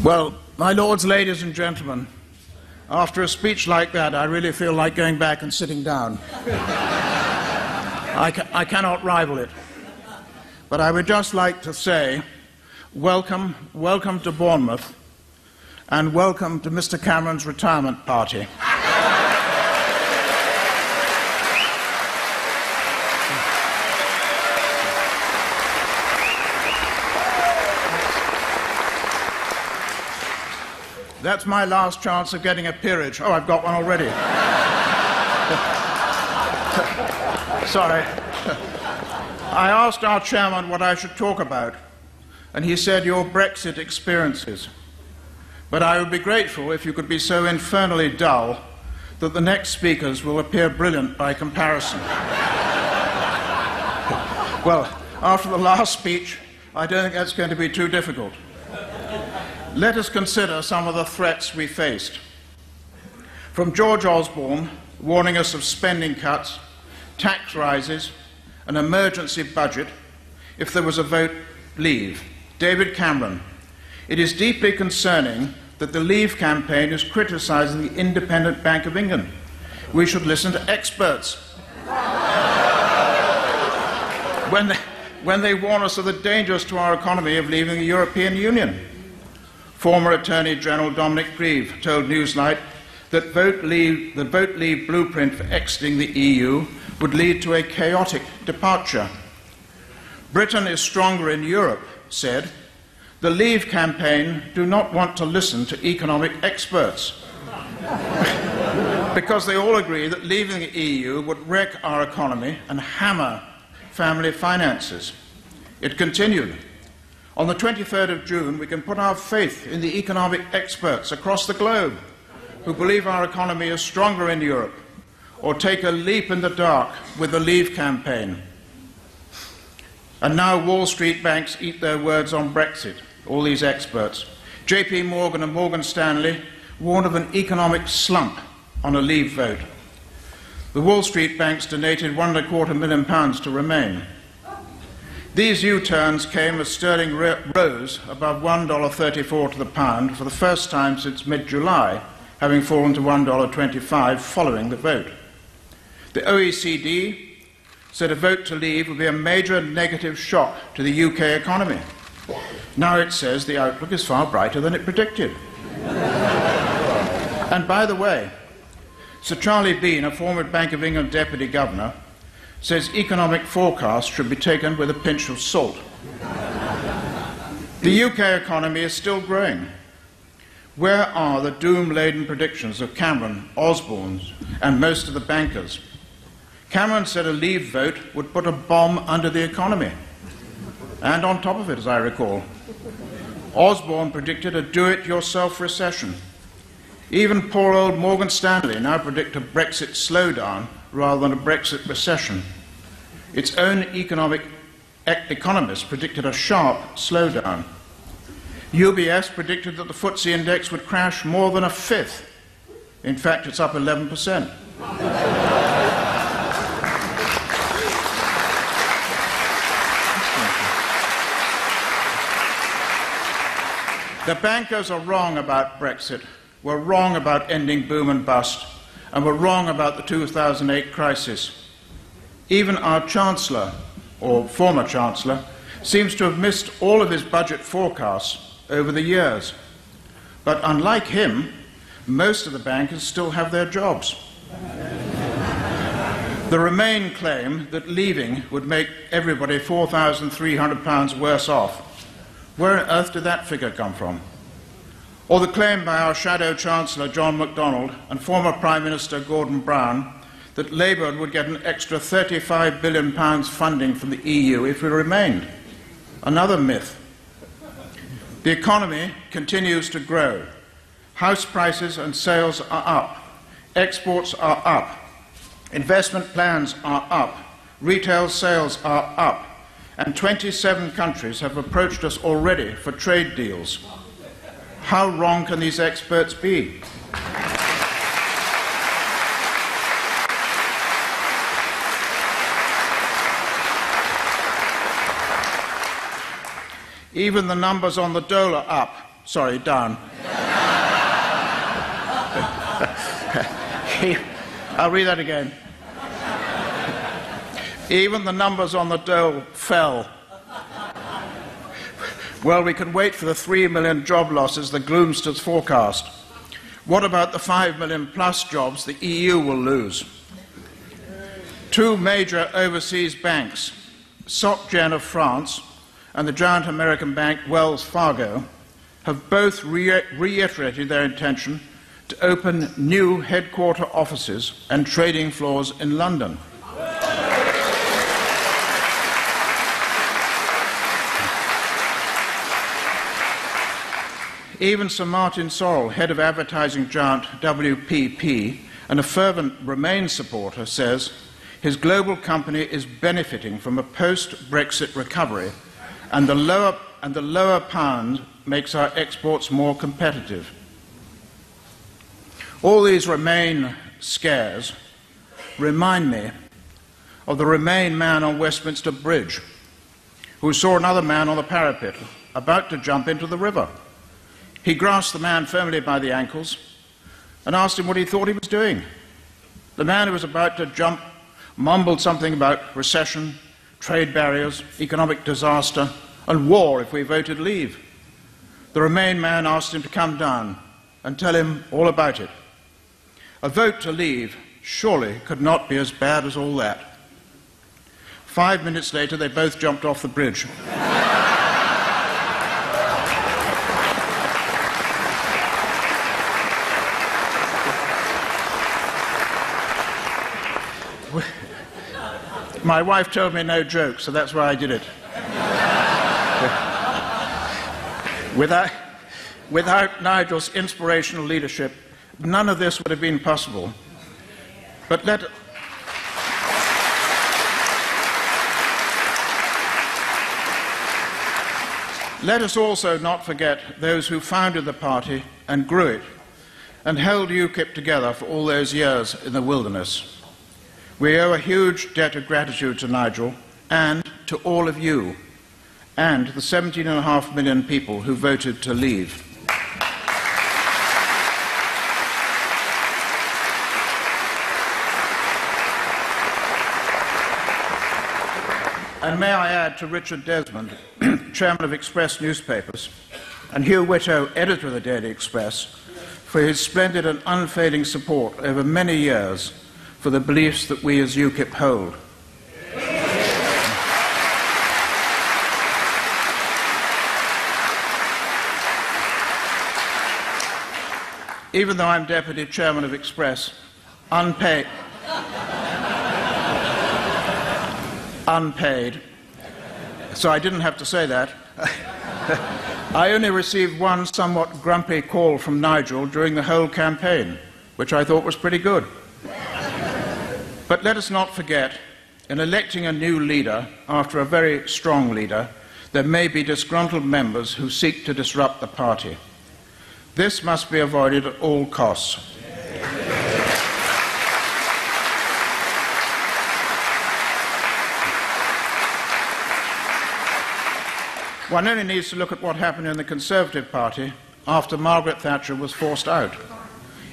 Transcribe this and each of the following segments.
Well, my lords, ladies and gentlemen, after a speech like that, I really feel like going back and sitting down. I cannot rival it. But I would just like to say, welcome to Bournemouth, and welcome to Mr. Cameron's retirement party. That's my last chance of getting a peerage. Oh, I've got one already. Sorry. I asked our chairman what I should talk about, and he said your Brexit experiences. But I would be grateful if you could be so infernally dull that the next speakers will appear brilliant by comparison. Well, after the last speech, I don't think that's going to be too difficult. Let us consider some of the threats we faced. From George Osborne warning us of spending cuts, tax rises, an emergency budget, if there was a vote, leave. David Cameron, it is deeply concerning that the Leave campaign is criticising the Independent Bank of England. We should listen to experts. When they warn us of the dangers to our economy of leaving the European Union. Former Attorney General Dominic Grieve told Newsnight that the vote leave blueprint for exiting the EU would lead to a chaotic departure. Britain is stronger in Europe, said. The Leave campaign do not want to listen to economic experts because they all agree that leaving the EU would wreck our economy and hammer family finances. It continued, on the 23rd of June, we can put our faith in the economic experts across the globe who believe our economy is stronger in Europe, or take a leap in the dark with the Leave campaign. And now Wall Street banks eat their words on Brexit, all these experts. JP Morgan and Morgan Stanley warn of an economic slump on a Leave vote. The Wall Street banks donated £1.25 million to Remain. These U-turns came as sterling rose above $1.34 to the pound for the first time since mid-July, having fallen to $1.25 following the vote. The OECD said a vote to leave would be a major negative shock to the UK economy. Now it says the outlook is far brighter than it predicted. And by the way, Sir Charlie Bean, a former Bank of England Deputy Governor, says economic forecasts should be taken with a pinch of salt. The UK economy is still growing. Where are the doom-laden predictions of Cameron, Osborne, and most of the bankers? Cameron said a Leave vote would put a bomb under the economy. And on top of it, as I recall, Osborne predicted a do-it-yourself recession. Even poor old Morgan Stanley now predicts a Brexit slowdown rather than a Brexit recession. Its own economists predicted a sharp slowdown. UBS predicted that the FTSE index would crash more than a fifth. In fact, it's up 11%. The bankers are wrong about Brexit, were wrong about ending boom and bust, and were wrong about the 2008 crisis. Even our Chancellor, or former Chancellor, seems to have missed all of his budget forecasts over the years. But unlike him, most of the bankers still have their jobs. The Remain claim that leaving would make everybody £4,300 worse off. Where on earth did that figure come from? Or the claim by our shadow Chancellor John MacDonald and former Prime Minister Gordon Brown that Labour would get an extra £35 billion funding from the EU if we remained. Another myth. The economy continues to grow. House prices and sales are up. Exports are up. Investment plans are up. Retail sales are up. And 27 countries have approached us already for trade deals. How wrong can these experts be? Even the numbers on the dole are up. Sorry, down. I'll read that again. Even the numbers on the dole fell. Well, we can wait for the 3 million job losses the gloomsters forecast. What about the 5 million plus jobs the EU will lose? Two major overseas banks, Soc Gen of France and the giant American bank Wells Fargo, have both reiterated their intention to open new headquarter offices and trading floors in London. Even Sir Martin Sorrell, head of advertising giant WPP and a fervent Remain supporter, says his global company is benefiting from a post-Brexit recovery, and the lower pound makes our exports more competitive. All these Remain scares remind me of the Remain man on Westminster Bridge, who saw another man on the parapet about to jump into the river. He grasped the man firmly by the ankles and asked him what he thought he was doing. The man who was about to jump mumbled something about recession, trade barriers, economic disaster, and war if we voted leave. The Remain man asked him to come down and tell him all about it. A vote to leave surely could not be as bad as all that. 5 minutes later, they both jumped off the bridge. My wife told me no joke, so that's why I did it. Without Nigel's inspirational leadership, none of this would have been possible. But let us also not forget those who founded the party and grew it and held UKIP together for all those years in the wilderness. We owe a huge debt of gratitude to Nigel and to all of you and the 17.5 million people who voted to leave. And may I add to Richard Desmond, chairman of Express newspapers, and Hugh Whitto, editor of the Daily Express, for his splendid and unfailing support over many years for the beliefs that we as UKIP hold. Even though I'm deputy chairman of Express, unpaid, so I didn't have to say that. I only received one somewhat grumpy call from Nigel during the whole campaign, which I thought was pretty good. But let us not forget, in electing a new leader after a very strong leader, there may be disgruntled members who seek to disrupt the party. This must be avoided at all costs. One only needs to look at what happened in the Conservative Party after Margaret Thatcher was forced out.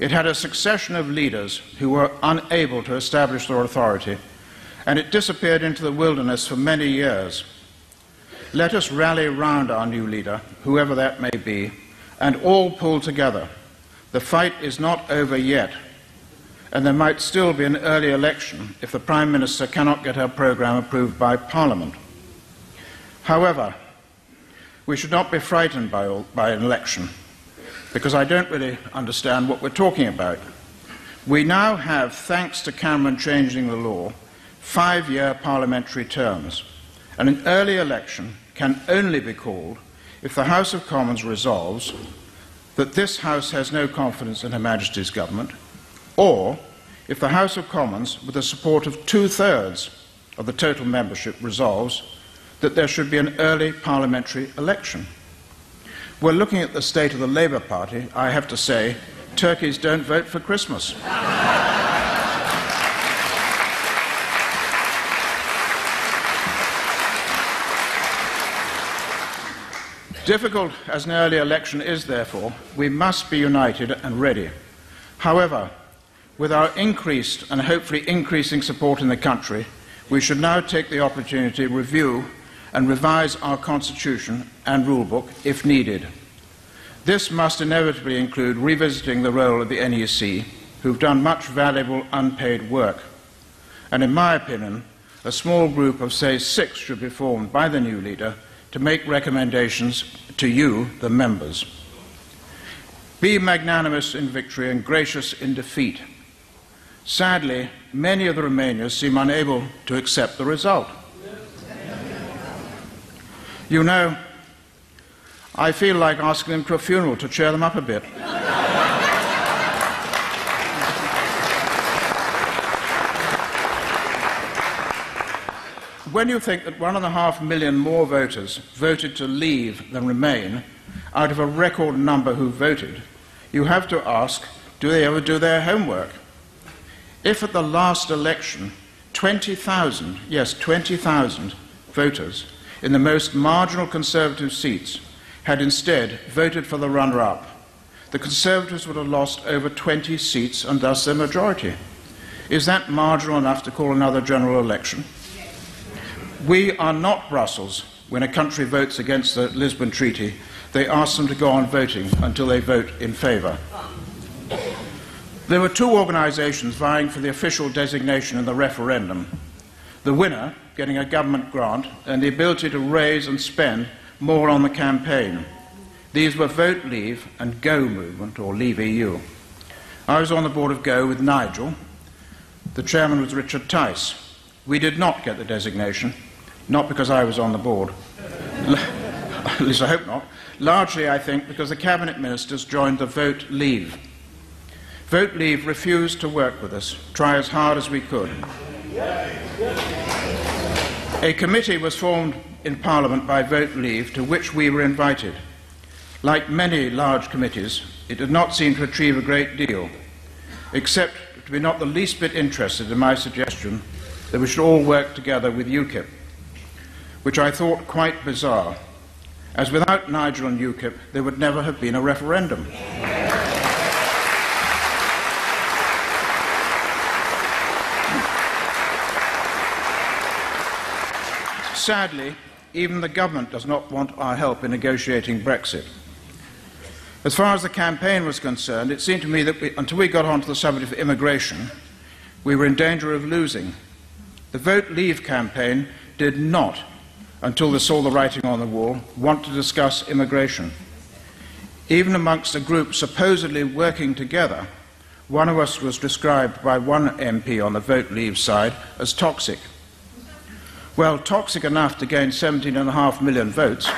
It had a succession of leaders who were unable to establish their authority, and it disappeared into the wilderness for many years. Let us rally round our new leader, whoever that may be, and all pull together. The fight is not over yet, and there might still be an early election if the Prime Minister cannot get her programme approved by Parliament. However, we should not be frightened by an election, because I don't really understand what we're talking about. We now have, thanks to Cameron changing the law, 5-year parliamentary terms, and an early election can only be called if the House of Commons resolves that this House has no confidence in Her Majesty's government, or if the House of Commons, with the support of 2/3 of the total membership, resolves that there should be an early parliamentary election. Well, looking at the state of the Labour Party, I have to say, turkeys don't vote for Christmas. Difficult as an early election is, therefore, we must be united and ready. However, with our increased and hopefully increasing support in the country, we should now take the opportunity to review and revise our Constitution and rulebook if needed. This must inevitably include revisiting the role of the NEC, who've done much valuable unpaid work. And in my opinion, a small group of, say, 6 should be formed by the new leader to make recommendations to you, the members. Be magnanimous in victory and gracious in defeat. Sadly, many of the Remainers seem unable to accept the result. You know, I feel like asking them to a funeral to cheer them up a bit. When you think that 1.5 million more voters voted to leave than remain out of a record number who voted, you have to ask, do they ever do their homework? If at the last election 20,000, yes, 20,000 voters in the most marginal Conservative seats had instead voted for the runner-up, the Conservatives would have lost over 20 seats and thus their majority. Is that marginal enough to call another general election? We are not Brussels. When a country votes against the Lisbon Treaty, they ask them to go on voting until they vote in favour. There were 2 organisations vying for the official designation in the referendum. The winner, getting a government grant and the ability to raise and spend more on the campaign. These were Vote Leave and Go Movement, or Leave EU. I was on the board of Go with Nigel. The chairman was Richard Tice. We did not get the designation, not because I was on the board. At least I hope not. Largely, I think, because the cabinet ministers joined the Vote Leave. Vote Leave refused to work with us, try as hard as we could. A committee was formed in Parliament by Vote Leave, to which we were invited. Like many large committees, it did not seem to achieve a great deal, except to be not the least bit interested in my suggestion that we should all work together with UKIP, which I thought quite bizarre, as without Nigel and UKIP, there would never have been a referendum. Sadly, even the government does not want our help in negotiating Brexit. As far as the campaign was concerned, it seemed to me that until we got onto the subject of immigration, we were in danger of losing. The Vote Leave campaign did not, until they saw the writing on the wall, want to discuss immigration. Even amongst a group supposedly working together, one of us was described by one MP on the Vote Leave side as toxic. Well, toxic enough to gain 17.5 million votes.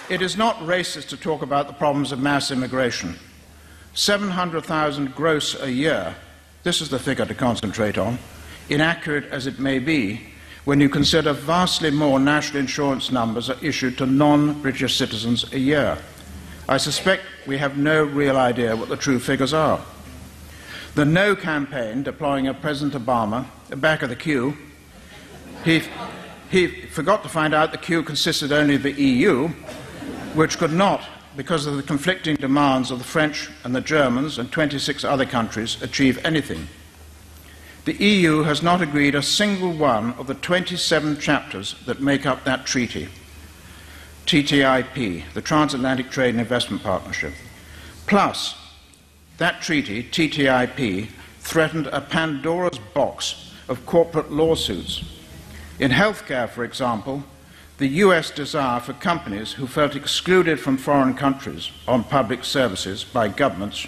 It is not racist to talk about the problems of mass immigration. 700,000 gross a year, this is the figure to concentrate on, inaccurate as it may be, when you consider vastly more national insurance numbers are issued to non-British citizens a year. I suspect we have no real idea what the true figures are. The No campaign, deploying a President Obama at the back of the queue, he forgot to find out the queue consisted only of the EU, which could not, because of the conflicting demands of the French and the Germans and 26 other countries, achieve anything. The EU has not agreed a single one of the 27 chapters that make up that treaty. TTIP, the Transatlantic Trade and Investment Partnership. Plus, that treaty, TTIP, threatened a Pandora's box of corporate lawsuits. In healthcare, for example, the US desire for companies who felt excluded from foreign countries on public services by governments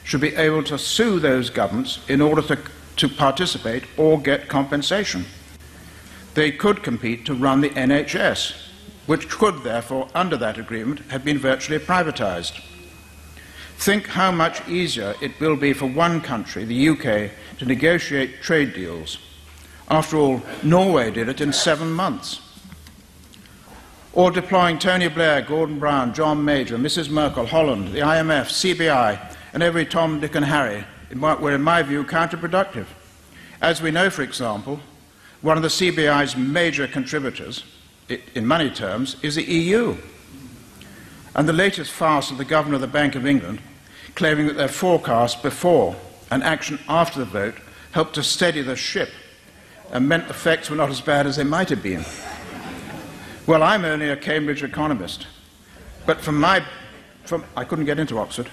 should be able to sue those governments in order to participate or get compensation. They could compete to run the NHS, which could, therefore, under that agreement, have been virtually privatized. Think how much easier it will be for one country, the UK, to negotiate trade deals. After all, Norway did it in 7 months. Or deploying Tony Blair, Gordon Brown, John Major, Mrs. Merkel, Holland, the IMF, CBI, and every Tom, Dick and Harry were, in my view, counterproductive. As we know, for example, one of the CBI's major contributors, in money terms, is the EU. And the latest farce of the Governor of the Bank of England, claiming that their forecast before and action after the vote helped to steady the ship and meant the effects were not as bad as they might have been. Well, I'm only a Cambridge economist, but I couldn't get into Oxford.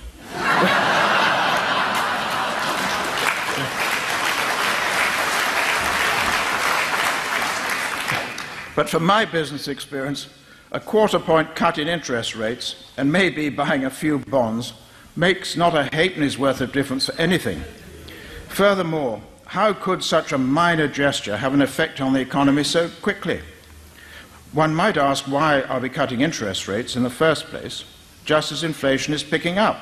But from my business experience, a quarter-point cut in interest rates, and maybe buying a few bonds, makes not a halfpenny's worth of difference for anything. Furthermore, how could such a minor gesture have an effect on the economy so quickly? One might ask, why are we cutting interest rates in the first place, just as inflation is picking up?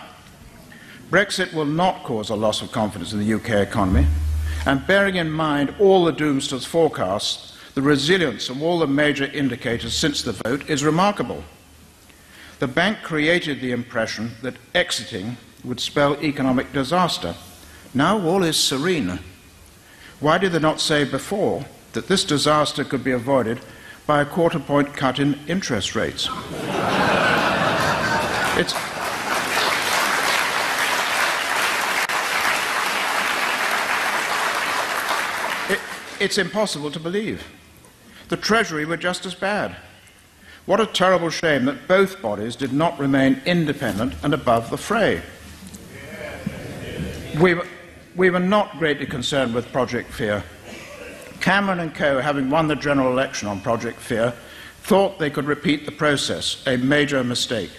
Brexit will not cause a loss of confidence in the UK economy, and bearing in mind all the doomsayers' forecasts, the resilience of all the major indicators since the vote is remarkable. The bank created the impression that exiting would spell economic disaster. Now all is serene. Why did they not say before that this disaster could be avoided by a quarter-point cut in interest rates? It's impossible to believe. The Treasury were just as bad. What a terrible shame that both bodies did not remain independent and above the fray. We were not greatly concerned with Project Fear. Cameron and co, having won the general election on Project Fear, thought they could repeat the process, a major mistake.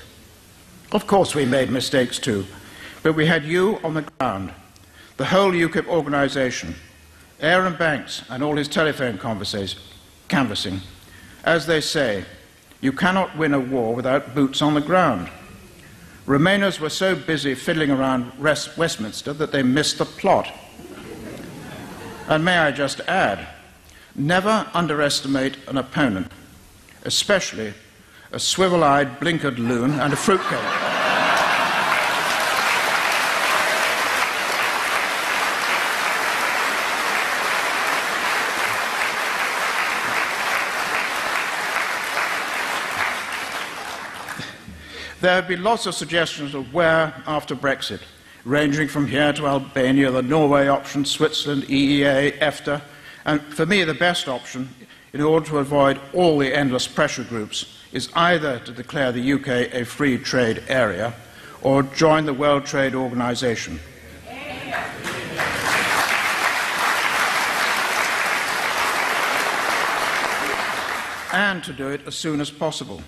Of course we made mistakes too, but we had you on the ground, the whole UKIP organisation, Aaron Banks and all his telephone canvassing. As they say, you cannot win a war without boots on the ground. Remainers were so busy fiddling around Westminster that they missed the plot. And may I just add, never underestimate an opponent, especially a swivel-eyed, blinkered loon and a fruitcake. There have been lots of suggestions of where after Brexit, ranging from here to Albania, the Norway option, Switzerland, EEA, EFTA, and for me the best option, in order to avoid all the endless pressure groups, is either to declare the UK a free trade area or join the World Trade Organization. And to do it as soon as possible.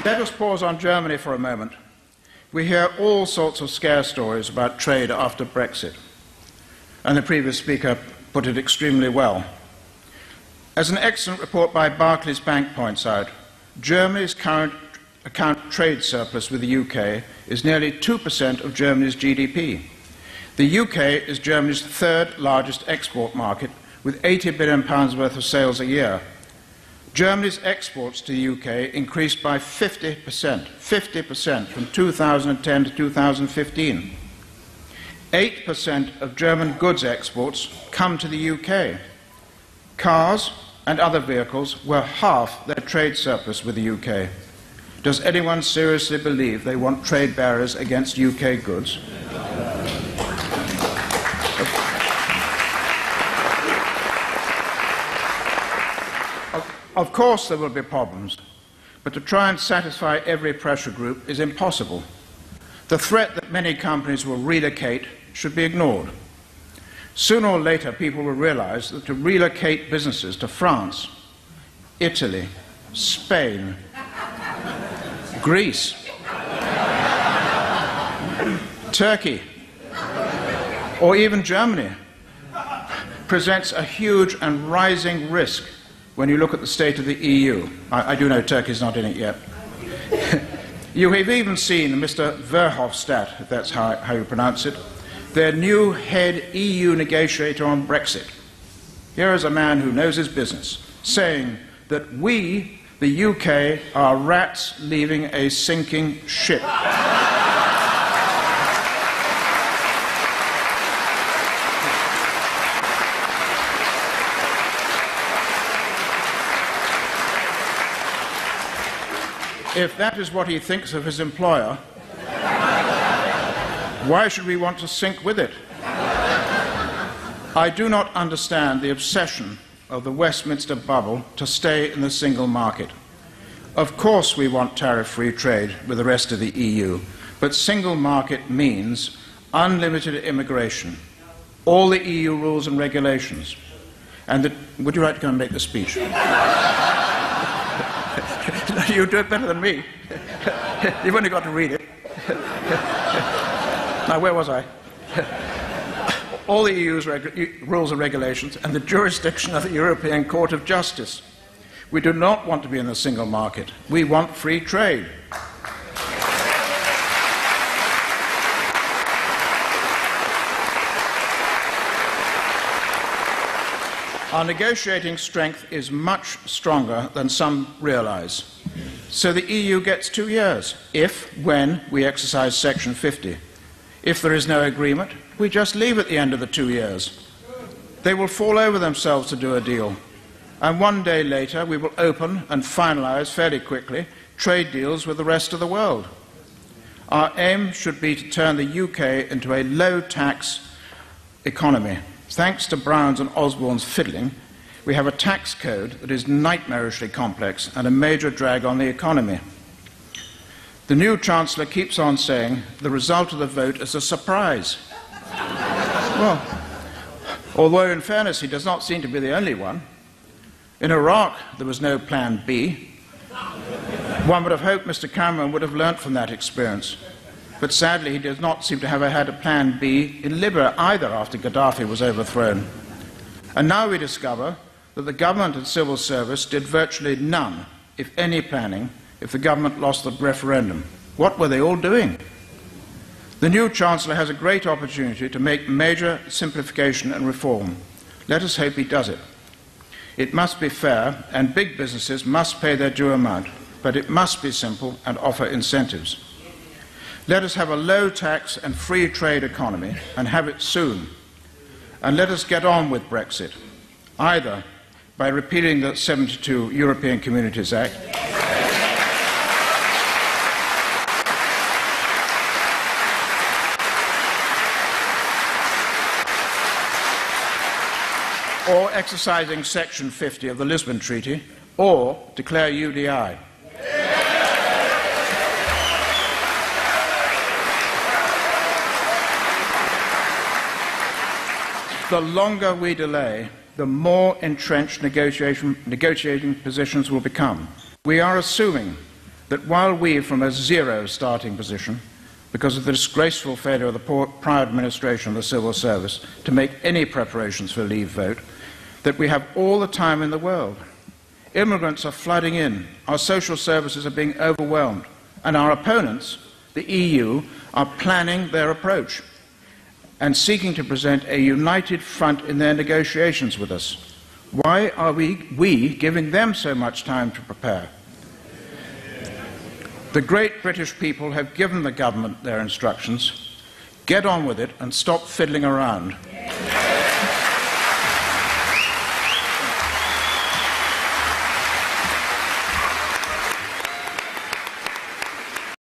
Let us pause on Germany for a moment. We hear all sorts of scare stories about trade after Brexit, and the previous speaker put it extremely well. As an excellent report by Barclays Bank points out, Germany's current account trade surplus with the UK is nearly 2% of Germany's GDP. The UK is Germany's third largest export market, with £80 billion worth of sales a year. Germany's exports to the UK increased by 50% from 2010 to 2015. 8% of German goods exports come to the UK. Cars and other vehicles were half their trade surplus with the UK. Does anyone seriously believe they want trade barriers against UK goods? Of course there will be problems, but to try and satisfy every pressure group is impossible. The threat that many companies will relocate should be ignored. Sooner or later people will realize that to relocate businesses to France, Italy, Spain, Greece, Turkey, or even Germany presents a huge and rising risk when you look at the state of the EU. I do know Turkey's not in it yet. You have even seen Mr. Verhofstadt, if that's how you pronounce it, their new head EU negotiator on Brexit. Here is a man who knows his business, saying that we, the UK, are rats leaving a sinking ship. If that is what he thinks of his employer, why should we want to sink with it? I do not understand the obsession of the Westminster bubble to stay in the single market. Of course we want tariff-free trade with the rest of the EU, but single market means unlimited immigration, all the EU rules and regulations. And would you like to go and make the speech? You do it better than me. You've only got to read it. Now, where was I? All the EU's rules and regulations and the jurisdiction of the European Court of Justice. We do not want to be in the single market. We want free trade. Our negotiating strength is much stronger than some realize. So the EU gets 2 years, when we exercise Section 50. If there is no agreement, we just leave at the end of the 2 years. They will fall over themselves to do a deal. And 1 day later, we will open and finalize fairly quickly trade deals with the rest of the world. Our aim should be to turn the UK into a low-tax economy. Thanks to Brown's and Osborne's fiddling, we have a tax code that is nightmarishly complex and a major drag on the economy. The new Chancellor keeps on saying the result of the vote is a surprise. Well, although in fairness he does not seem to be the only one. In Iraq there was no plan B. One would have hoped Mr. Cameron would have learnt from that experience. But sadly he does not seem to have had a plan B in Libya either after Gaddafi was overthrown. And now we discover that the government and civil service did virtually none, if any, planning if the government lost the referendum. What were they all doing? The new Chancellor has a great opportunity to make major simplification and reform. Let us hope he does it. It must be fair, and big businesses must pay their due amount, but it must be simple and offer incentives. Let us have a low-tax and free trade economy, and have it soon. And let us get on with Brexit, either by repealing the 72 European Communities Act, or exercising Section 50 of the Lisbon Treaty, or declare UDI. The longer we delay, the more entrenched negotiating positions will become. We are assuming that while we, from a zero starting position, because of the disgraceful failure of the prior administration of the civil service to make any preparations for a leave vote, that we have all the time in the world. Immigrants are flooding in, our social services are being overwhelmed, and our opponents, the EU, are planning their approach and seeking to present a united front in their negotiations with us. Why are we giving them so much time to prepare? The great British people have given the government their instructions. Get on with it and stop fiddling around.